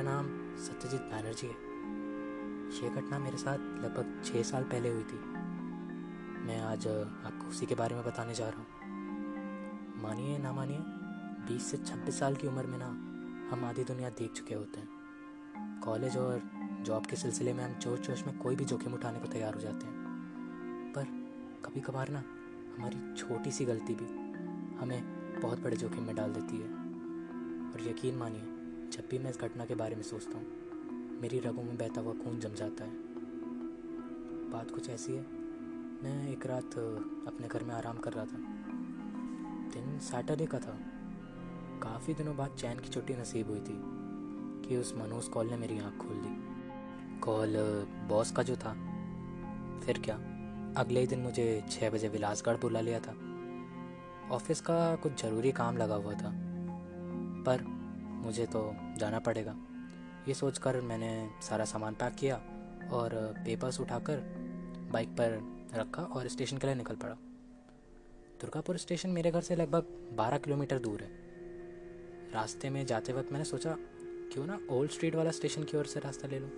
मेरा नाम सत्यजीत बैनर्जी है। ये घटना मेरे साथ लगभग 6 साल पहले हुई थी। मैं आज आपको उसी के बारे में बताने जा रहा हूँ। मानिए ना मानिए, 20 से 26 साल की उम्र में ना हम आधी दुनिया देख चुके होते हैं। कॉलेज और जॉब के सिलसिले में हम जोश जोश में कोई भी जोखिम उठाने को तैयार हो जाते हैं। पर कभी कभार ना हमारी छोटी सी गलती भी हमें बहुत बड़े जोखिम में डाल देती है। और यकीन मानिए, जब भी मैं इस घटना के बारे में सोचता हूँ, मेरी रगों में बहता हुआ खून जम जाता है। बात कुछ ऐसी है, मैं एक रात अपने घर में आराम कर रहा था। दिन सैटरडे का था। काफ़ी दिनों बाद चैन की छुट्टी नसीब हुई थी कि उस मनोज कॉल ने मेरी आँख खोल दी। कॉल बॉस का जो था। फिर क्या, अगले ही दिन मुझे 6 बजे विलासगढ़ बुला लिया था। ऑफिस का कुछ ज़रूरी काम लगा हुआ था, पर मुझे तो जाना पड़ेगा। ये सोचकर मैंने सारा सामान पैक किया और पेपर्स उठाकर बाइक पर रखा और स्टेशन के लिए निकल पड़ा। दुर्गापुर स्टेशन मेरे घर से लगभग 12 किलोमीटर दूर है। रास्ते में जाते वक्त मैंने सोचा क्यों ना ओल्ड स्ट्रीट वाला स्टेशन की ओर से रास्ता ले लूँ,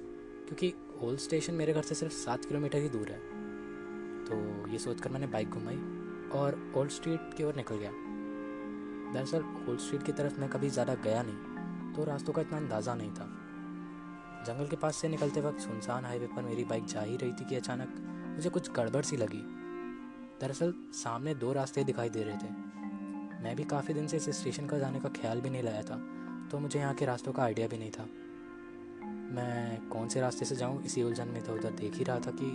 क्योंकि ओल्ड स्टेशन मेरे घर से सिर्फ 7 किलोमीटर ही दूर है। तो ये सोचकर मैंने बाइक घुमाई और ओल्ड स्ट्रीट की ओर निकल गया। दरअसल ओल्ड स्ट्रीट की तरफ मैं कभी ज़्यादा गया नहीं, तो रास्तों का इतना अंदाज़ा नहीं था। जंगल के पास से निकलते वक्त सुनसान हाईवे पर मेरी बाइक जा ही रही थी कि अचानक मुझे कुछ गड़बड़ सी लगी। दरअसल सामने 2 रास्ते दिखाई दे रहे थे। मैं भी काफ़ी दिन से इस स्टेशन का जाने का ख्याल भी नहीं लाया था, तो मुझे यहाँ के रास्तों का आइडिया भी नहीं था। मैं कौन से रास्ते से जाऊँ इसी उलझन में इधर उधर देख ही रहा था कि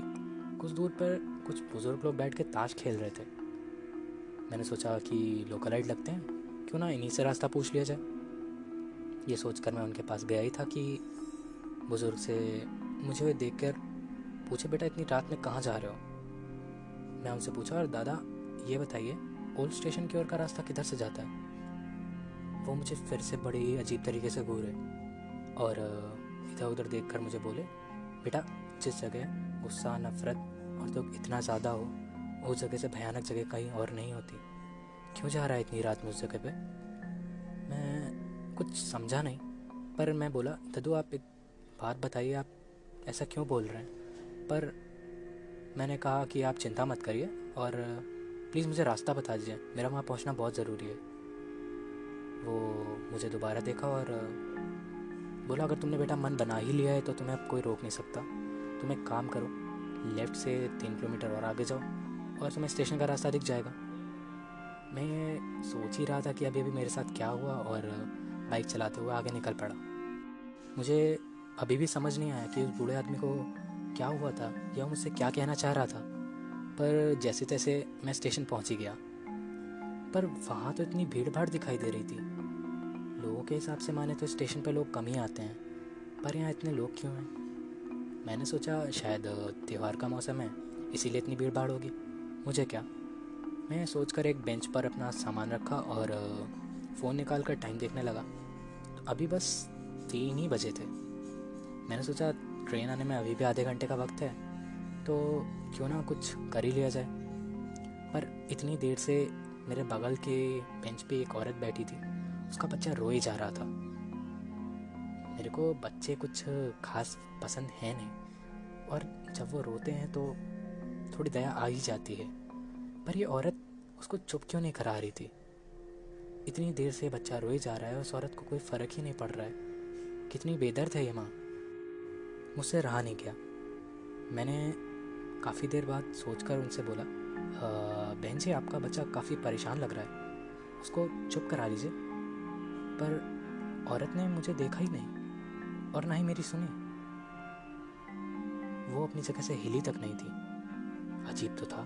कुछ दूर पर कुछ बुज़ुर्ग लोग बैठ के ताश खेल रहे थे। मैंने सोचा कि लोकलाइट लगते हैं, क्यों ना इन्हीं से रास्ता पूछ लिया जाए। ये सोचकर मैं उनके पास गया ही था कि बुज़ुर्ग से मुझे देखकर पूछे, बेटा इतनी रात में कहाँ जा रहे हो? मैं उनसे पूछा, और दादा ये बताइए ओल्ड स्टेशन की ओर का रास्ता किधर से जाता है? वो मुझे फिर से बड़ी ही अजीब तरीके से घूरे और इधर उधर देखकर मुझे बोले, बेटा जिस जगह गुस्सा, नफरत और दुख इतना ज़्यादा हो, उस जगह से भयानक जगह कहीं और नहीं होती। क्यों जा रहा है इतनी रात में उस जगह पे? मैं कुछ समझा नहीं, पर मैं बोला, दादू आप एक बात बताइए, आप ऐसा क्यों बोल रहे हैं? पर मैंने कहा कि आप चिंता मत करिए और प्लीज़ मुझे रास्ता बता दीजिए, मेरा वहाँ पहुँचना बहुत ज़रूरी है। वो मुझे दोबारा देखा और बोला, अगर तुमने बेटा मन बना ही लिया है तो तुम्हें अब कोई रोक नहीं सकता। तुम एक काम करो, लेफ़्ट से 3 किलोमीटर और आगे जाओ और तुम्हें स्टेशन का रास्ता दिख जाएगा। मैं सोच ही रहा था कि अभी अभी मेरे साथ क्या हुआ और बाइक चलाते हुए आगे निकल पड़ा। मुझे अभी भी समझ नहीं आया कि उस बूढ़े आदमी को क्या हुआ था या मुझसे क्या कहना चाह रहा था। पर जैसे तैसे मैं स्टेशन पहुंच ही गया। पर वहाँ तो इतनी भीड़ भाड़ दिखाई दे रही थी। लोगों के हिसाब से माने तो स्टेशन पर लोग कम ही आते हैं, पर यहाँ इतने लोग क्यों हैं? मैंने सोचा शायद त्यौहार का मौसम है, इसीलिए इतनी भीड़ भाड़ होगी। मुझे क्या, मैं सोचकर एक बेंच पर अपना सामान रखा और फ़ोन निकाल कर टाइम देखने लगा। तो अभी बस 3 ही बजे थे। मैंने सोचा ट्रेन आने में अभी भी आधे घंटे का वक्त है, तो क्यों ना कुछ कर ही लिया जाए। पर इतनी देर से मेरे बगल के बेंच पे एक औरत बैठी थी, उसका बच्चा रोए जा रहा था। मेरे को बच्चे कुछ खास पसंद है नहीं, और जब वो रोते हैं तो थोड़ी दया आ ही जाती है। पर ये औरत उसको चुप क्यों नहीं करा रही थी? इतनी देर से बच्चा रोए जा रहा है, उस औरत को कोई फ़र्क ही नहीं पड़ रहा है। कितनी बेदर्द है ये माँ। मुझसे रहा नहीं गया। मैंने काफ़ी देर बाद सोचकर उनसे बोला, बहन जी आपका बच्चा काफ़ी परेशान लग रहा है, उसको चुप करा लीजिए। पर औरत ने मुझे देखा ही नहीं और ना ही मेरी सुनी। वो अपनी जगह से हिली तक नहीं थी। अजीब तो था,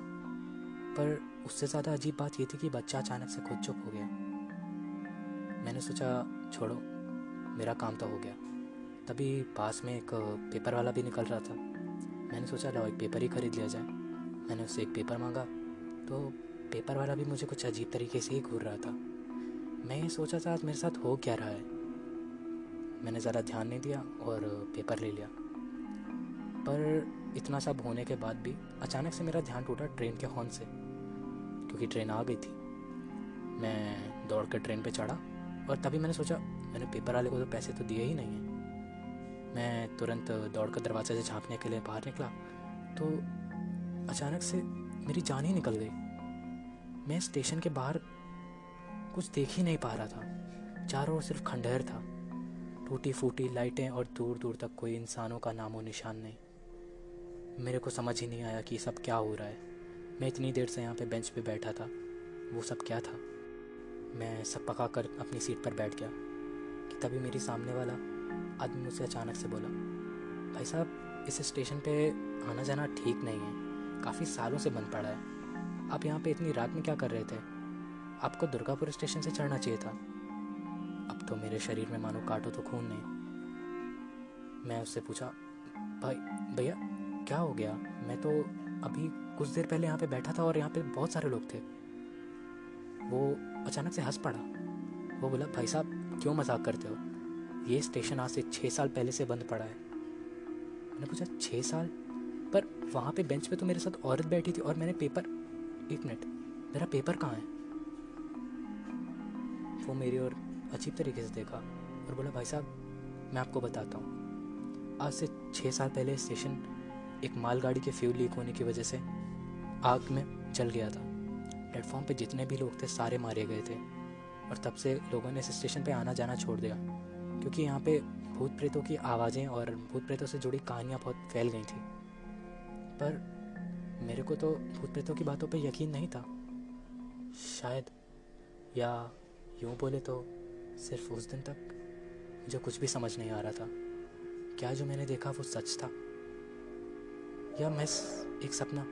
पर उससे ज़्यादा अजीब बात ये थी कि बच्चा अचानक से खुद चुप हो गया। मैंने सोचा छोड़ो, मेरा काम तो हो गया। तभी पास में एक पेपर वाला भी निकल रहा था। मैंने सोचा लो एक पेपर ही ख़रीद लिया जाए। मैंने उससे एक पेपर मांगा, तो पेपर वाला भी मुझे कुछ अजीब तरीके से ही घूर रहा था। मैं ये सोचा था आज मेरे साथ हो क्या रहा है। मैंने ज़्यादा ध्यान नहीं दिया और पेपर ले लिया। पर इतना सब होने के बाद भी अचानक से मेरा ध्यान टूटा ट्रेन के हॉर्न से, क्योंकि ट्रेन आ गई थी। मैं दौड़ कर ट्रेन पे चढ़ा और तभी मैंने सोचा मैंने पेपर वाले को तो पैसे तो दिए ही नहीं हैं। मैं तुरंत दौड़कर दरवाजे से झाँकने के लिए बाहर निकला तो अचानक से मेरी जान ही निकल गई। मैं स्टेशन के बाहर कुछ देख ही नहीं पा रहा था। चारों ओर सिर्फ खंडहर था, टूटी फूटी लाइटें और दूर दूर तक कोई इंसानों का नामो निशान नहीं। मेरे को समझ ही नहीं आया कि सब क्या हो रहा है। मैं इतनी देर से यहाँ पे बेंच पे बैठा था, वो सब क्या था। मैं सब पका कर अपनी सीट पर बैठ गया कि तभी मेरी सामने वाला आदमी मुझसे अचानक से बोला, भाई साहब इस स्टेशन पे आना जाना ठीक नहीं है, काफ़ी सालों से बंद पड़ा है। आप यहाँ पे इतनी रात में क्या कर रहे थे? आपको दुर्गापुर स्टेशन से चढ़ना चाहिए था। अब तो मेरे शरीर में मानो काटो तो खून नहीं। मैं उससे पूछा, भाई भैया क्या हो गया? मैं तो अभी कुछ देर पहले यहाँ पे बैठा था और यहाँ पे बहुत सारे लोग थे। वो अचानक से हंस पड़ा। वो बोला, भाई साहब क्यों मजाक करते हो? ये स्टेशन आज से 6 साल पहले से बंद पड़ा है। मैंने पूछा 6 साल? पर वहाँ पे बेंच पे तो मेरे साथ औरत बैठी थी और मैंने पेपर, एक मिनट, मेरा पेपर कहाँ है? वो मेरी ओर अजीब तरीके से देखा और बोला, भाई साहब मैं आपको बताता हूँ। आज से 6 साल पहले स्टेशन एक मालगाड़ी के फ्यूल लीक होने की वजह से आग में जल गया था। प्लेटफॉर्म पे जितने भी लोग थे सारे मारे गए थे और तब से लोगों ने इस स्टेशन पे आना जाना छोड़ दिया, क्योंकि यहाँ पे भूत प्रेतों की आवाज़ें और भूत प्रेतों से जुड़ी कहानियाँ बहुत फैल गई थी। पर मेरे को तो भूत प्रेतों की बातों पे यकीन नहीं था। शायद, या यूँ बोले तो सिर्फ उस दिन तक मुझे कुछ भी समझ नहीं आ रहा था। क्या जो मैंने देखा वो सच था या मैं एक सपना?